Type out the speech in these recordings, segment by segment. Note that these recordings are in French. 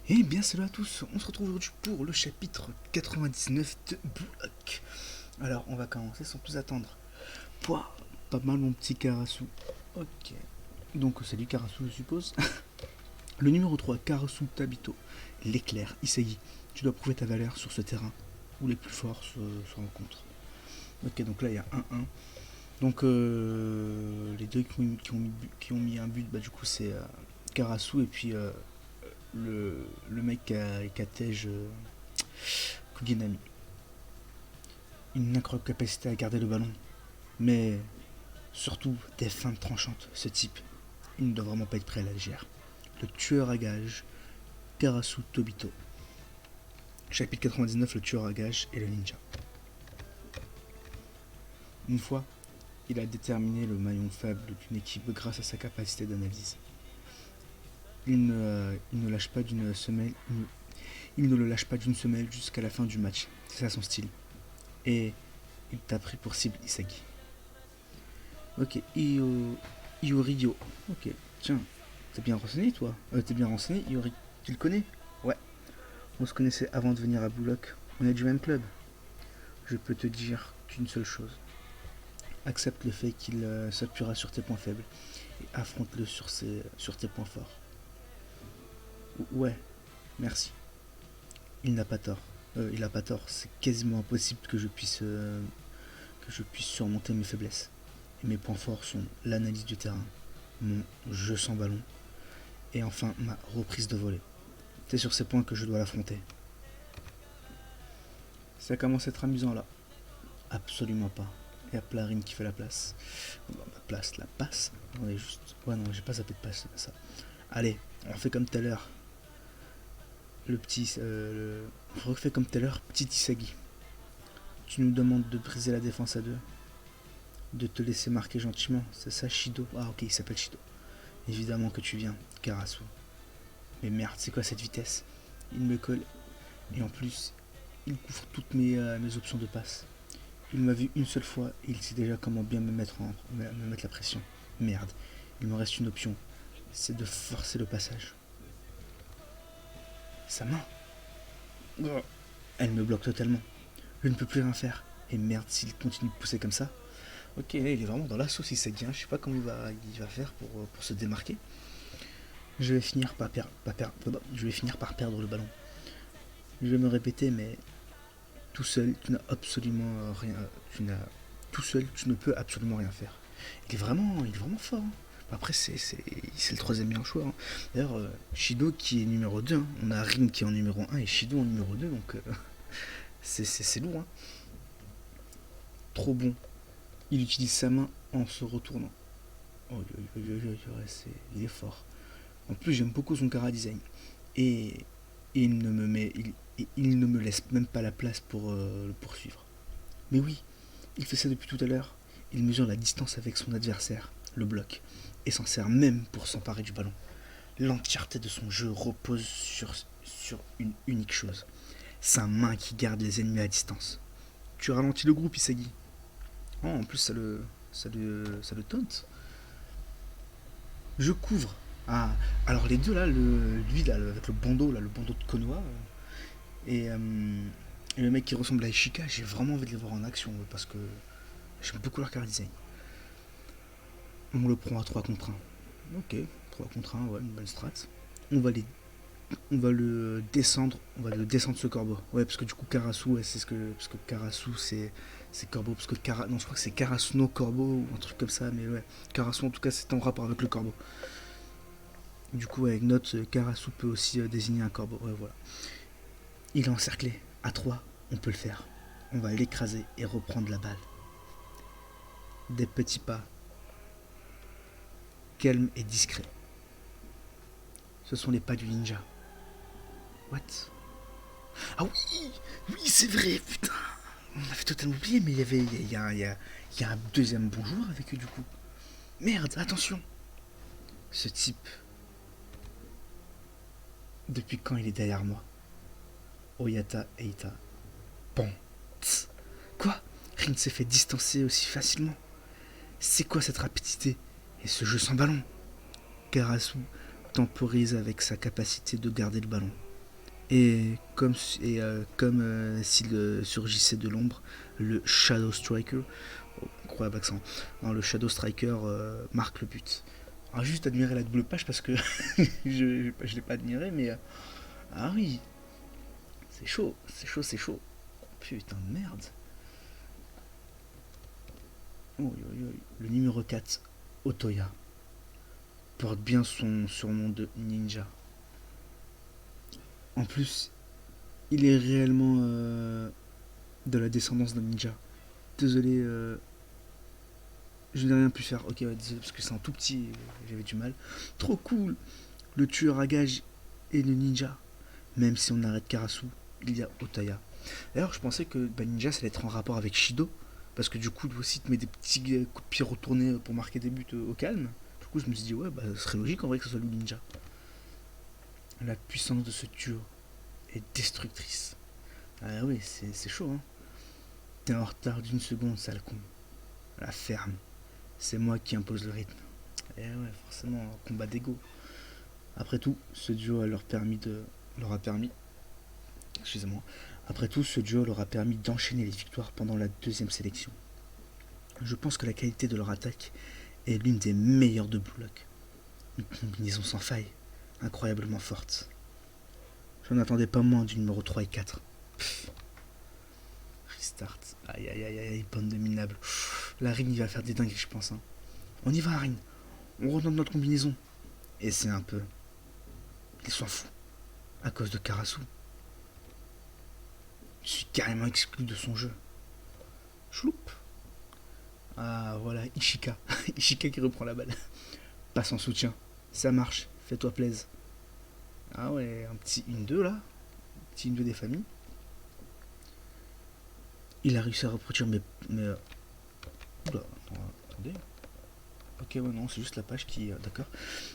Eh bien, salut à tous, on se retrouve aujourd'hui pour le chapitre 99 de Block. Alors, on va commencer sans plus attendre. Pouah, pas mal mon petit Karasu. Ok. Donc, salut Karasu, je suppose. Le numéro 3, Karasu Tabito. L'éclair, Isagi. Tu dois prouver ta valeur sur ce terrain où les plus forts se rencontrent. Ok, donc là, il y a 1-1. Donc, les deux qui ont mis un but, bah, du coup, c'est Karasu et puis le mec qui a tège Kuginami. Une incroyable capacité à garder le ballon, mais surtout des feintes tranchantes. Ce type, il ne doit vraiment pas être prêt à la légère. Le tueur à gages, Karasu Tobito. Chapitre 99, le tueur à gages et le ninja. Une fois, il a déterminé le maillon faible d'une équipe grâce à sa capacité d'analyse. Il ne lâche pas d'une semelle, il ne le lâche pas d'une semelle jusqu'à la fin du match. C'est ça son style. Et il t'a pris pour cible Isagi. Ok, Iorio. Ok, tiens, t'es bien renseigné toi. T'es bien renseigné, Iori. Tu le connais? Ouais, on se connaissait avant de venir à Bullock. On est du même club. Je peux te dire qu'une seule chose. Accepte le fait qu'il s'appuiera sur tes points faibles et affronte-le sur tes points forts. Ouais, merci. Il n'a pas tort. Il n'a pas tort. C'est quasiment impossible que je puisse surmonter mes faiblesses. Et mes points forts sont l'analyse du terrain, mon jeu sans ballon et enfin ma reprise de volée. C'est sur ces points que je dois l'affronter. Ça commence à être amusant là. Absolument pas. Il y a Plarine qui fait la place. La place, la passe. On est juste. Ouais, non, j'ai pas zappé de passe, ça. Allez, on fait comme tout à l'heure. Le petit. On refait comme tout à l'heure, petit Isagi. Tu nous demandes de briser la défense à deux. De te laisser marquer gentiment. C'est ça, Shido? Ah, ok, il s'appelle Shido. Évidemment que tu viens, Karasu. Mais merde, c'est quoi cette vitesse? Il me colle. Et en plus, il couvre toutes mes options de passe. Il m'a vu une seule fois et il sait déjà comment bien me mettre la pression. Merde, il me reste une option. C'est de forcer le passage. Sa main. Oh. Elle me bloque totalement. Je ne peux plus rien faire. Et merde, s'il continue de pousser comme ça. Ok, là, il est vraiment dans la sauce, il sait bien. Je sais pas comment il va faire pour se démarquer. Je vais finir par perdre le ballon. Je vais me répéter, mais tout seul, tu n'as absolument rien. Tout seul, tu ne peux absolument rien faire. Il est vraiment fort. Hein. Après, c'est le troisième meilleur choix. Hein. D'ailleurs, Shido qui est numéro 2. Hein. On a Rin qui est en numéro 1 et Shido en numéro 2. Donc, c'est lourd. Hein. Trop bon. Il utilise sa main en se retournant. Oh, il est fort. En plus, j'aime beaucoup son cara design. Et il ne me met, il ne me laisse même pas la place pour le poursuivre. Mais oui, il fait ça depuis tout à l'heure. Il mesure la distance avec son adversaire, le bloc, et s'en sert même pour s'emparer du ballon. L'entièreté de son jeu repose sur une unique chose. Sa main qui garde les ennemis à distance. Tu ralentis le groupe, Isagi. Oh, en plus, ça le taunt. Je couvre. Ah, alors les deux là, lui là, avec le bandeau de Konoha, et, et le mec qui ressemble à Ishika, j'ai vraiment envie de les voir en action parce que j'aime beaucoup leur car design. On le prend à 3 contre 1. Ok, 3 contre 1, ouais, une bonne strat. On va, les, on va le descendre ce corbeau. Ouais, parce que du coup, Karasu, ouais, c'est ce que. Parce que Karasu, c'est corbeau. Parce que non, je crois que c'est Karasuno corbeau ou un truc comme ça, mais ouais. Karasu, en tout cas, c'est en rapport avec le corbeau. Du coup, avec note, Karasu peut aussi désigner un corbeau. Ouais, voilà. Il est encerclé. À 3, on peut le faire. On va l'écraser et reprendre la balle. Des petits pas, calmes et discrets. Ce sont les pas du ninja. What? Ah oui, oui, c'est vrai, putain. On avait totalement oublié, mais il y a un deuxième bonjour avec eux du coup. Merde, attention. Ce type, depuis quand il est derrière moi? Oyata Eita. Bon. Tss. Quoi? Rin s'est fait distancer aussi facilement. C'est quoi cette rapidité? Et ce jeu sans ballon? Karasu temporise avec sa capacité de garder le ballon. Et comme s'il surgissait de l'ombre, le Shadow Striker, oh, incroyable accent, non, le Shadow Striker marque le but. Alors juste admirer la double page parce que je l'ai pas admiré, mais ah oui, c'est chaud, c'est chaud, c'est chaud. Putain de merde. Oh, oh, oh. Le numéro 4, Otoya, porte bien son surnom de ninja. En plus, il est réellement de la descendance d'un ninja. Désolé, je n'ai rien pu faire. Ok, ouais, désolé, parce que c'est un tout petit, j'avais du mal. Trop cool. Le tueur à gages et le ninja. Même si on arrête Karasu, il y a Otaya. D'ailleurs, je pensais que Ninja, ça allait être en rapport avec Shido. Parce que du coup, lui aussi, te met des petits coups de pied retournés pour marquer des buts au calme. Du coup, je me suis dit, ouais, bah, ce serait logique en vrai que ce soit lui Ninja. La puissance de ce duo est destructrice. Ah oui, c'est chaud, hein. T'es en retard d'une seconde, sale con. La ferme. C'est moi qui impose le rythme. Et ouais, forcément, un combat d'ego. Après tout, ce duo leur a permis, excusez-moi, après tout, ce duo leur a permis d'enchaîner les victoires pendant la deuxième sélection. Je pense que la qualité de leur attaque est l'une des meilleures de Blue Lock. Une combinaison sans faille, incroyablement forte. Je n'en attendais pas moins du numéro 3 et 4. Pff, restart. Aïe aïe aïe aïe, bande de minables. La Ring, il va faire des dingueries, je pense. Hein. On y va, Ring. On redonne notre combinaison. Et c'est un peu. Il s'en fout. À cause de Karasu. Je suis carrément exclu de son jeu. Chloup. Ah voilà, Ishika. Ishika qui reprend la balle. Passe en soutien. Ça marche. Fais-toi plaisir. Ah ouais, un petit 1-2 là. Un petit 1-2 des familles. Il a réussi à reproduire mes... Oula, attendez. Ok, ouais, non, c'est juste la page qui... D'accord.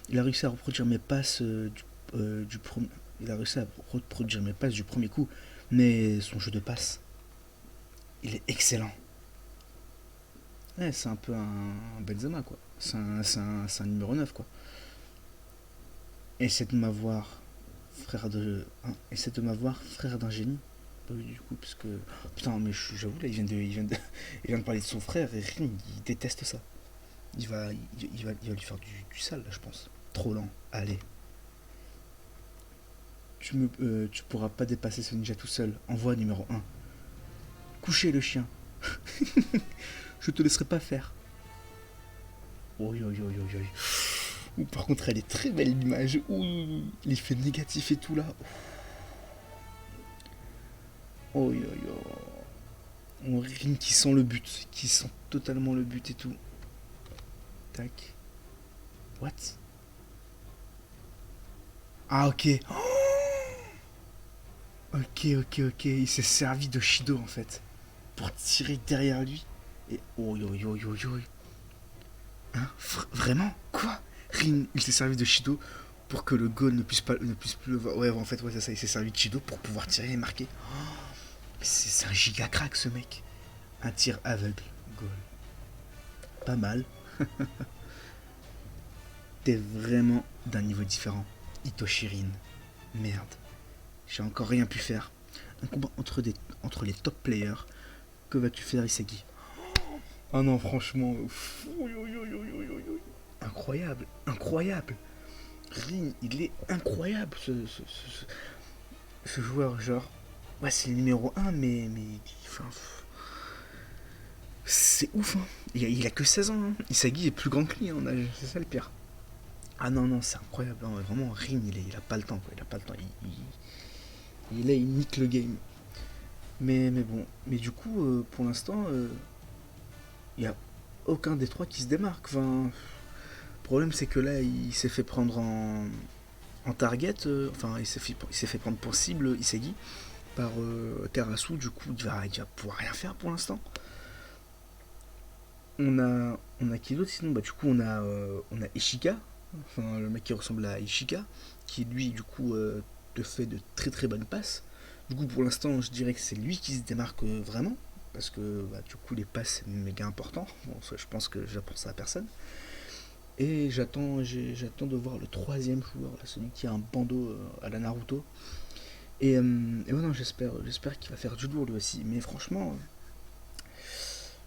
Il a réussi à reproduire mes passes du premier... Il a réussi à reproduire mes passes du premier coup. Mais son jeu de passe, il est excellent. Ouais, c'est un peu un Benzema, quoi. C'est un numéro 9 quoi. Essaie de m'avoir, frère de... Hein, essaie de m'avoir, frère d'un génie. Bah oui, du coup, parce que... Putain, mais j'avoue, là, il vient de parler de son frère, et Ring, il déteste ça. Il va lui faire du sale, là, je pense. Trop lent. Allez. Tu pourras pas dépasser ce ninja tout seul. Envoi numéro 1. Couchez le chien. Je te laisserai pas faire. Oi, oi, oi, oi, oi. Ouh, par contre, elle est très belle l'image. Ouh, l'effet négatif et tout là. Oi, oi, oi. On Ring qui sent le but. Qui sent totalement le but et tout. Tac. What? Ah, ok. Ok, ok, ok. Il s'est servi de Shido en fait. Pour tirer derrière lui. Et oi, oi, oi, oi, oi. Hein? Vraiment? Quoi? Rin, il s'est servi de Shido pour que le goal ne puisse plus le voir. Ouais, en fait, ouais, c'est ça. Il s'est servi de Shido pour pouvoir tirer et marquer. C'est un giga crack ce mec. Un tir aveugle. Goal. Pas mal. T'es vraiment d'un niveau différent. Itoshirin. Merde. J'ai encore rien pu faire. Un combat entre les top players. Que vas-tu faire, Isagi? Ah non, franchement. Incroyable. Incroyable. Rin, il est incroyable ce joueur. Genre, ouais, c'est le numéro 1, mais enfin, c'est ouf. Hein. Il a que 16 ans. Hein. Isagi est plus grand que lui en âge. C'est ça le pire. Ah non, non, c'est incroyable. Non, vraiment, Rin, il a pas le temps. Quoi. Il a pas le temps. Il nique le game. Mais bon. Mais du coup, pour l'instant, il n'y a aucun des trois qui se démarque. Enfin, le problème, c'est que là, il s'est fait prendre en target. Enfin, il s'est fait prendre pour cible Isagi par Karasu. Du coup, il va pouvoir rien faire pour l'instant. On a qui d'autre sinon? Bah, du coup, on a Ishika. Enfin, le mec qui ressemble à Ishika. Qui, lui, du coup, te fait de très très bonnes passes. Du coup, pour l'instant, je dirais que c'est lui qui se démarque vraiment. Parce que, bah, du coup, les passes, c'est méga important. Bon, ça, je pense que j'apprends ça à personne. Et j'attends de voir le troisième joueur, là, celui qui a un bandeau à la Naruto. Et ouais, non, j'espère qu'il va faire du lourd lui aussi. Mais franchement,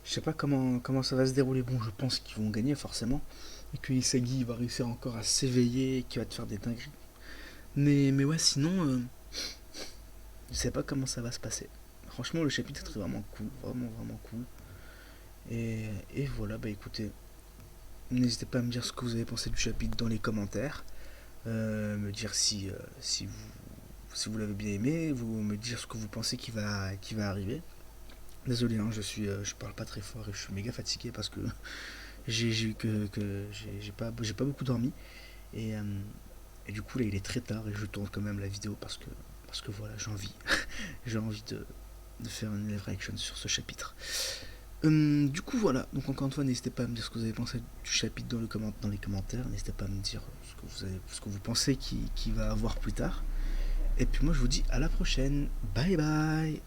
je sais pas comment ça va se dérouler. Bon, je pense qu'ils vont gagner forcément. Et que Isagi va réussir encore à s'éveiller et qu'il va te faire des dingueries. Mais ouais, sinon, je sais pas comment ça va se passer. Franchement, le chapitre est vraiment cool. Vraiment, vraiment cool. Et voilà, bah écoutez, n'hésitez pas à me dire ce que vous avez pensé du chapitre dans les commentaires. Me dire si vous l'avez bien aimé, vous me dire ce que vous pensez qui va arriver. Désolé, hein, je parle pas très fort et je suis méga fatigué parce que j'ai eu que j'ai pas beaucoup dormi et, euh, et du coup là il est très tard et je tourne quand même la vidéo parce que voilà j'ai envie de faire une live reaction sur ce chapitre. Du coup voilà, donc encore une fois n'hésitez pas à me dire ce que vous avez pensé du chapitre dans les commentaires, n'hésitez pas à me dire ce que vous pensez qui va avoir plus tard. Et puis moi je vous dis à la prochaine, bye bye.